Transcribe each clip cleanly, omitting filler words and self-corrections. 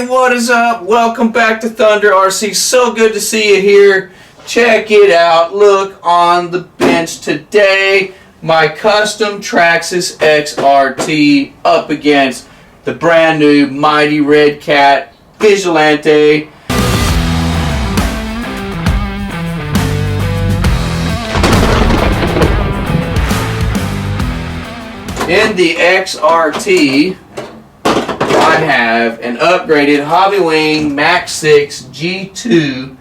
what is up? Welcome back to Thunder RC. So good to see you here. Check it out. Look on the bench today. My custom Traxxas XRT up against the brand new mighty Redcat Vigilante. In the XRT, I have an upgraded Hobbywing Max 6 G2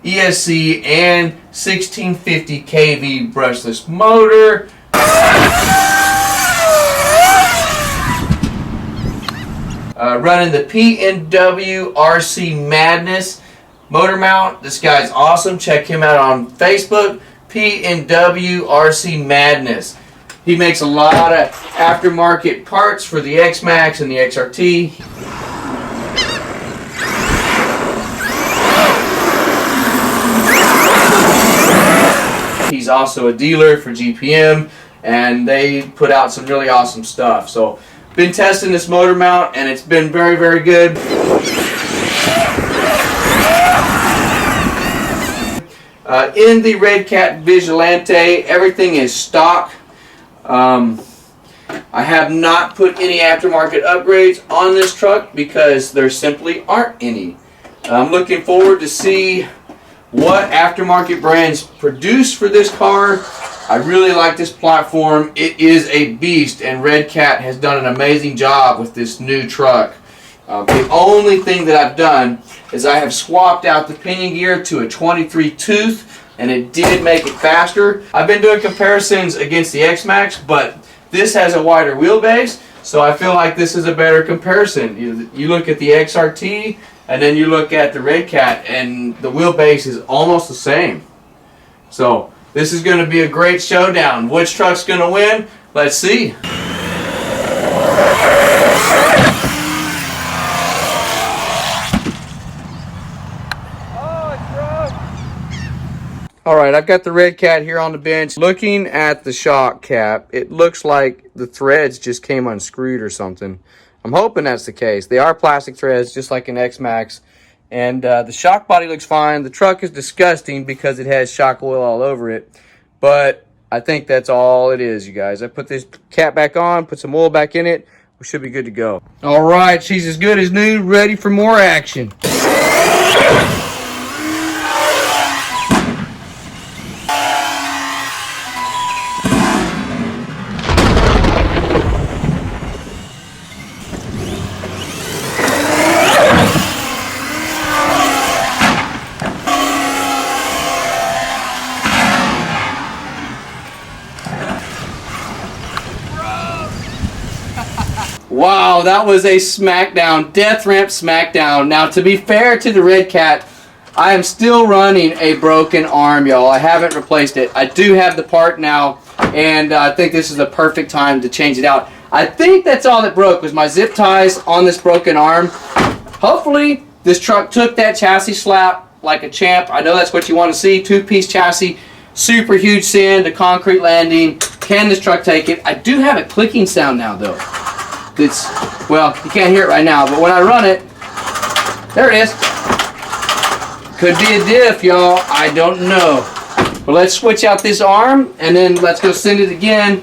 ESC and 1650 kV brushless motor. Running the P&W RC Madness motor mount. This guy's awesome. Check him out on Facebook. P&W RC Madness. He makes a lot of aftermarket parts for the X-Max and the XRT. He's also a dealer for GPM, and they put out some really awesome stuff. So, been testing this motor mount, and it's been very, very good. In the Redcat Vigilante, everything is stock. I have not put any aftermarket upgrades on this truck because there simply aren't any. I'm looking forward to see what aftermarket brands produce for this car. I really like this platform. It is a beast, and Redcat has done an amazing job with this new truck. The only thing that I've done is I have swapped out the pinion gear to a 23 tooth, and it did make it faster. I've been doing comparisons against the X-Max, but this has a wider wheelbase, so I feel like this is a better comparison. You look at the XRT, and then you look at the Redcat, and the wheelbase is almost the same. So this is going to be a great showdown. Which truck's going to win? Let's see. Alright, I've got the Redcat here on the bench. Looking at the shock cap, it looks like the threads just came unscrewed or something. I'm hoping that's the case. They are plastic threads, just like an X-Max. And the shock body looks fine. The truck is disgusting because it has shock oil all over it. But I think that's all it is, you guys. I put this cap back on, put some oil back in it. We should be good to go. Alright, she's as good as new, ready for more action. Wow, that was a smackdown, death ramp smackdown. Now, to be fair to the Redcat, I am still running a broken arm, y'all. I haven't replaced it. I do have the part now, and I think this is the perfect time to change it out. I think that's all that broke was my zip ties on this broken arm. Hopefully, this truck took that chassis slap like a champ. I know that's what you want to see, two-piece chassis, super huge sand, a concrete landing. Can this truck take it? I do have a clicking sound now, though. It's, well, you can't hear it right now, but when I run it, there it is. Could be a diff, y'all. I don't know. But let's switch out this arm, and then let's go send it again.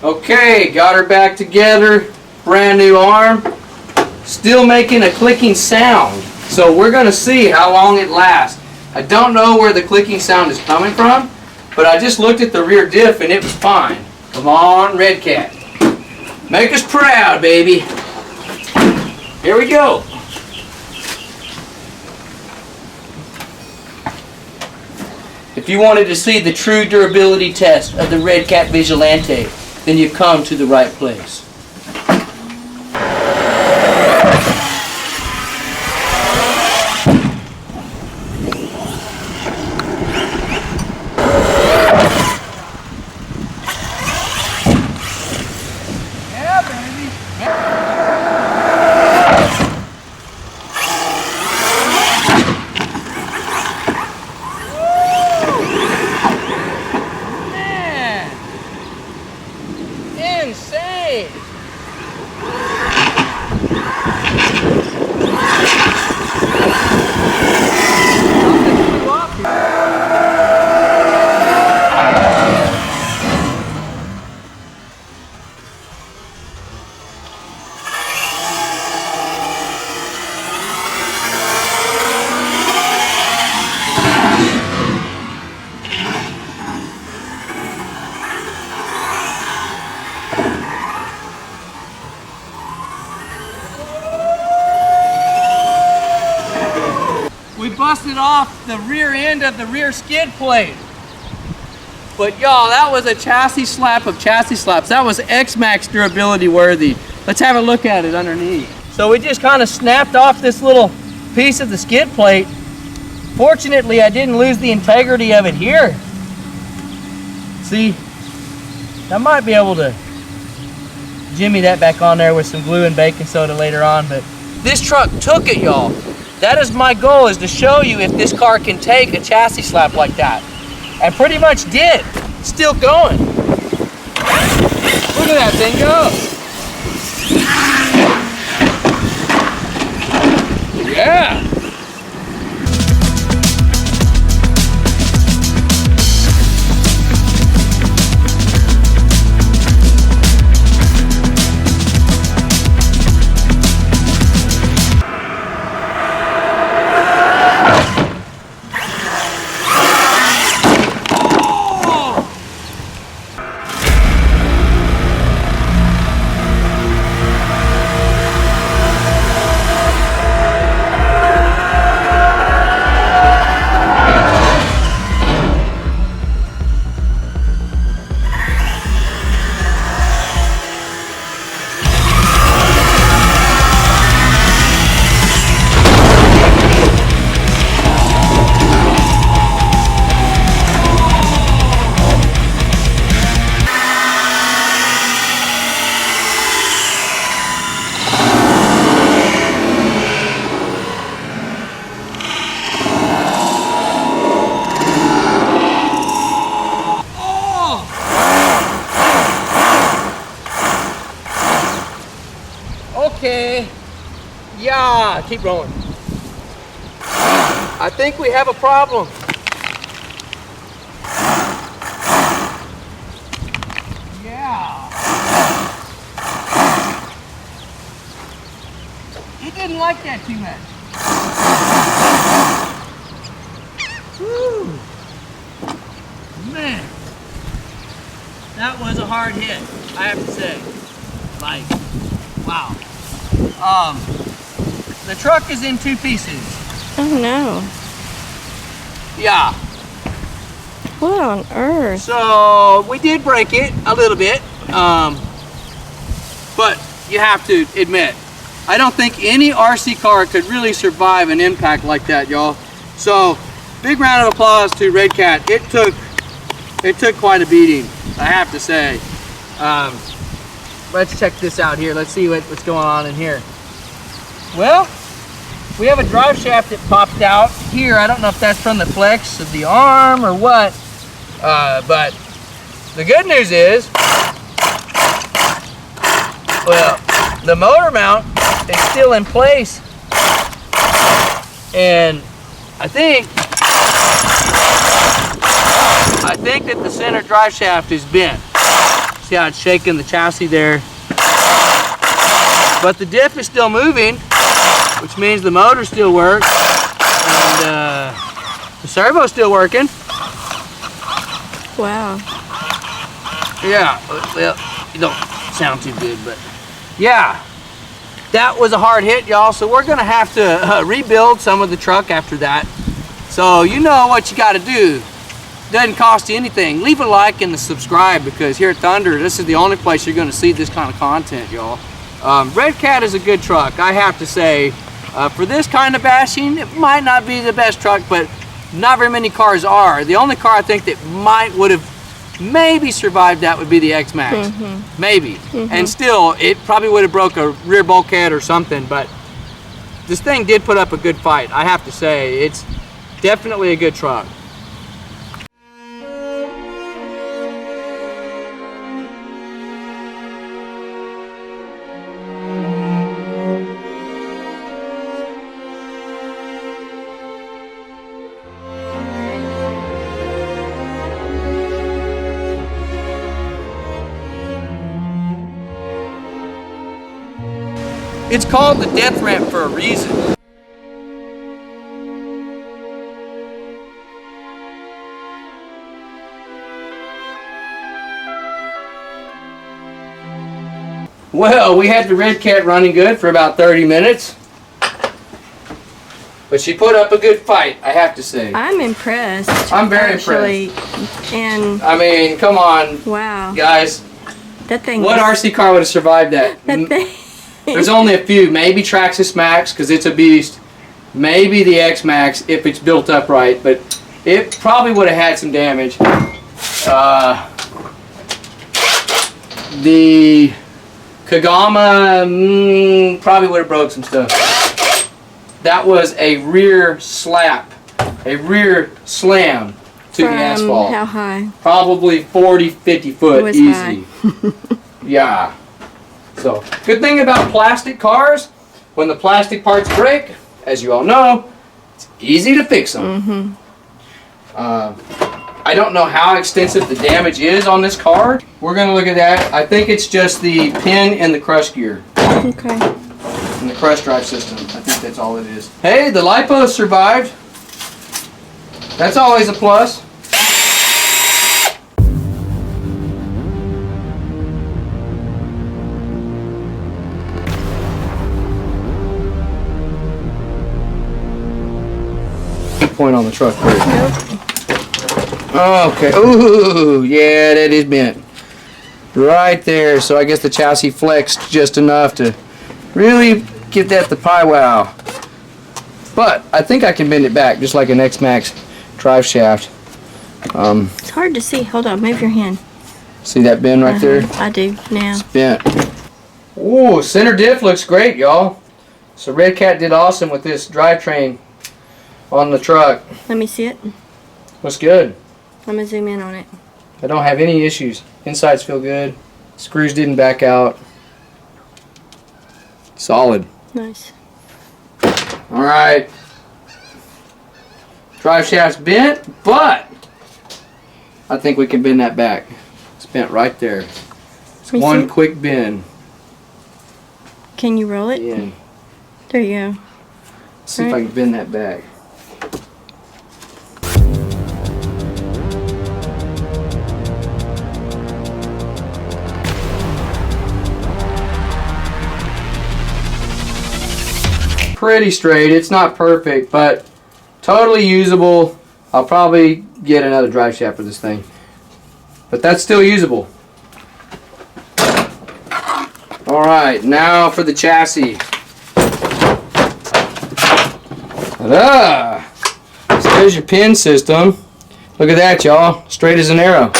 Okay, got her back together. Brand new arm. Still making a clicking sound. So we're going to see how long it lasts. I don't know where the clicking sound is coming from, but I just looked at the rear diff and it was fine. Come on, Redcat. Make us proud, baby. Here we go. If you wanted to see the true durability test of the Redcat Vigilante, then you come to the right place. Insane! We busted off the rear end of the rear skid plate. But y'all, that was a chassis slap of chassis slaps. That was X-Max durability worthy. Let's have a look at it underneath. So we just kind of snapped off this little piece of the skid plate. Fortunately, I didn't lose the integrity of it here. See, I might be able to jimmy that back on there with some glue and baking soda later on, but this truck took it, y'all. That is my goal, is to show you if this car can take a chassis slap like that. And pretty much did. Still going. Look at that thing go. Yeah. Okay, yeah, keep rolling. I think we have a problem. Yeah. He didn't like that too much. Woo. Man, that was a hard hit, I have to say. Like, wow. The truck is in two pieces. Oh no. Yeah. What on earth? So we did break it a little bit, but you have to admit, I don't think any RC car could really survive an impact like that, y'all. So big round of applause to Redcat. It took quite a beating, I have to say. Let's check this out here. Let's see what's going on in here. Well, we have a drive shaft that popped out here. I don't know if that's from the flex of the arm or what, but the good news is, well, the motor mount is still in place, and I think that the center drive shaft is bent. See how it's shaking the chassis there? But the diff is still moving, which means the motor still works, and the servo's still working. Wow. Yeah, well, it don't sound too good, but yeah, that was a hard hit, y'all. So we're gonna have to rebuild some of the truck after that. So you know what you gotta do. doesn't cost you anything. Leave a like and subscribe, because here at Thunder, this is the only place you're going to see this kind of content, y'all. Redcat is a good truck, I have to say. For this kind of bashing, it might not be the best truck, but not very many cars are. The only car I think that would have maybe survived that would be the X-Max. Maybe. And still, it probably would have broke a rear bulkhead or something, but this thing did put up a good fight, I have to say. It's definitely a good truck. It's called the death ramp for a reason. Well, we had the Redcat running good for about 30 minutes. But she put up a good fight, I have to say. I'm impressed. I'm very impressed. And I mean, come on, wow, guys. that thing. What RC car would have survived that? That thing. There's only a few. Maybe Traxxas Max, because it's a beast. Maybe the X Max, if it's built up right. But it probably would have had some damage. The Kagama probably would have broke some stuff. That was a rear slap. A rear slam to the asphalt. How high? Probably 40, 50 foot. It was easy. high. Yeah. So, good thing about plastic cars, when the plastic parts break, as you all know, it's easy to fix them. I don't know how extensive the damage is on this car. We're going to look at that. I think it's just the pin and the crush gear. Okay. And the crush drive system. I think that's all it is. Hey, the LiPo survived. That's always a plus. Point on the truck. Okay. Ooh, yeah, that is bent. Right there. So I guess the chassis flexed just enough to really give that the pie wow. But I think I can bend it back just like an X-Max drive shaft. It's hard to see. Hold on, move your hand. See that bend right there? I do now. It's bent. Ooh, center diff looks great, y'all. So Redcat did awesome with this drivetrain on the truck. Let me see it. Looks good. I'm gonna zoom in on it. I don't have any issues. Insides feel good. Screws didn't back out. Solid. Nice. Alright. Drive shaft's bent, but I think we can bend that back. It's bent right there. It's Let me one see. quick bend. Can you roll it? In. There you go. See if I can bend that back. Pretty straight. It's not perfect, but totally usable. I'll probably get another drive shaft for this thing, but that's still usable. Alright, now for the chassis. Ta-da! So there's your pin system. Look at that, y'all. Straight as an arrow.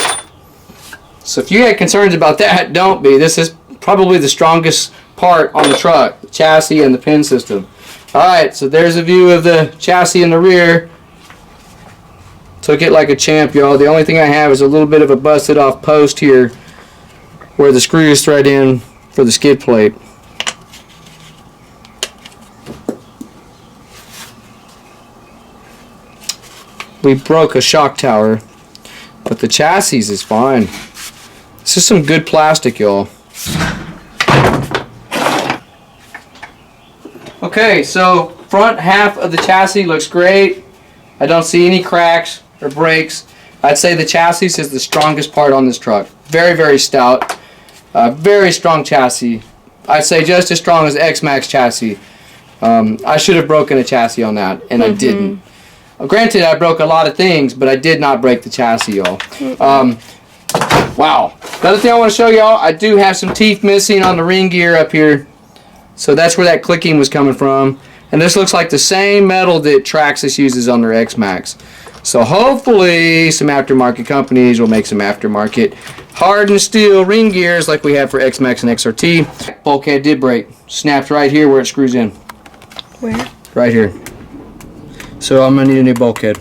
So if you had concerns about that, don't be. This is probably the strongest part on the truck, the chassis and the pin system. Alright, so there's a view of the chassis in the rear. Took it like a champ, y'all. The only thing I have is a little bit of a busted off post here where the screws thread in for the skid plate. We broke a shock tower, but the chassis is fine. This is some good plastic, y'all. Okay, so front half of the chassis looks great. I don't see any cracks or breaks. I'd say the chassis is the strongest part on this truck. Very, very stout. Very strong chassis. I'd say just as strong as X-Max chassis. I should have broken a chassis on that, and I didn't. Granted, I broke a lot of things, but I did not break the chassis, y'all. Wow. The other thing I want to show y'all, I do have some teeth missing on the ring gear up here. So that's where that clicking was coming from. And this looks like the same metal that Traxxas uses on their X-Max. So hopefully some aftermarket companies will make some aftermarket hardened steel ring gears like we have for X-Max and XRT. Bulkhead did break. Snapped right here where it screws in. Where? Right here. So I'm going to need a new bulkhead.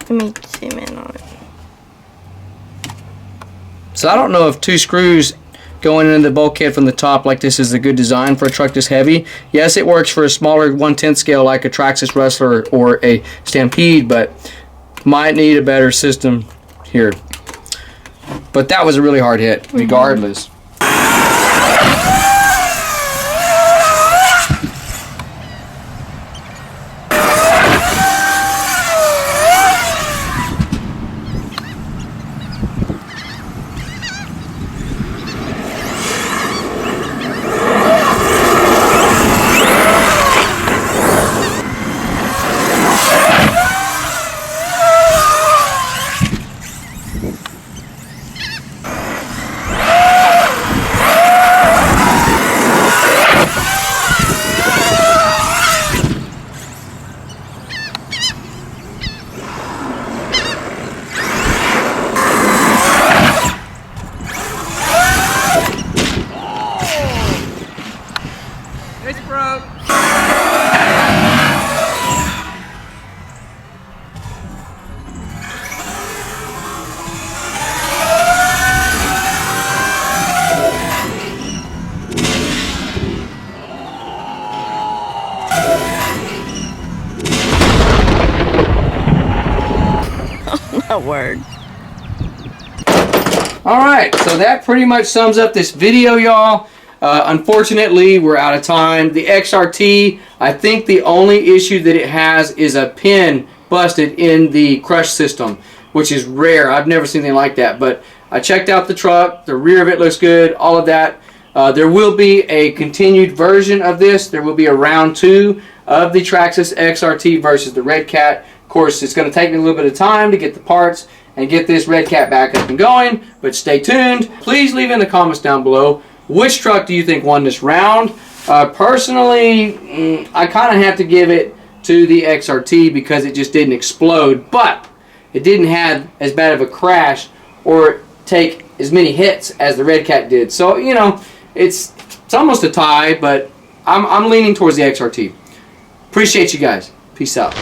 Let me zoom in on it. So I don't know if 2 screws going into the bulkhead from the top like this is a good design for a truck this heavy. Yes, it works for a smaller 1/10 scale like a Traxxas Rustler or a Stampede, but might need a better system here. But that was a really hard hit, regardless. It's broke. A word. Alright, so that pretty much sums up this video, y'all. Unfortunately, we're out of time. The XRT, I think the only issue that it has is a pin busted in the crush system, which is rare. I've never seen anything like that. But I checked out the truck. The rear of it looks good. All of that. There will be a continued version of this. There will be a round 2 of the Traxxas XRT versus the Redcat. Of course, it's going to take me a little bit of time to get the parts and get this Redcat back up and going. But stay tuned. Please leave in the comments down below, which truck do you think won this round? Personally, I kind of have to give it to the XRT because it just didn't explode, but it didn't have as bad of a crash or take as many hits as the Redcat did. So, you know, it's almost a tie, but I'm leaning towards the XRT. Appreciate you guys. Peace out.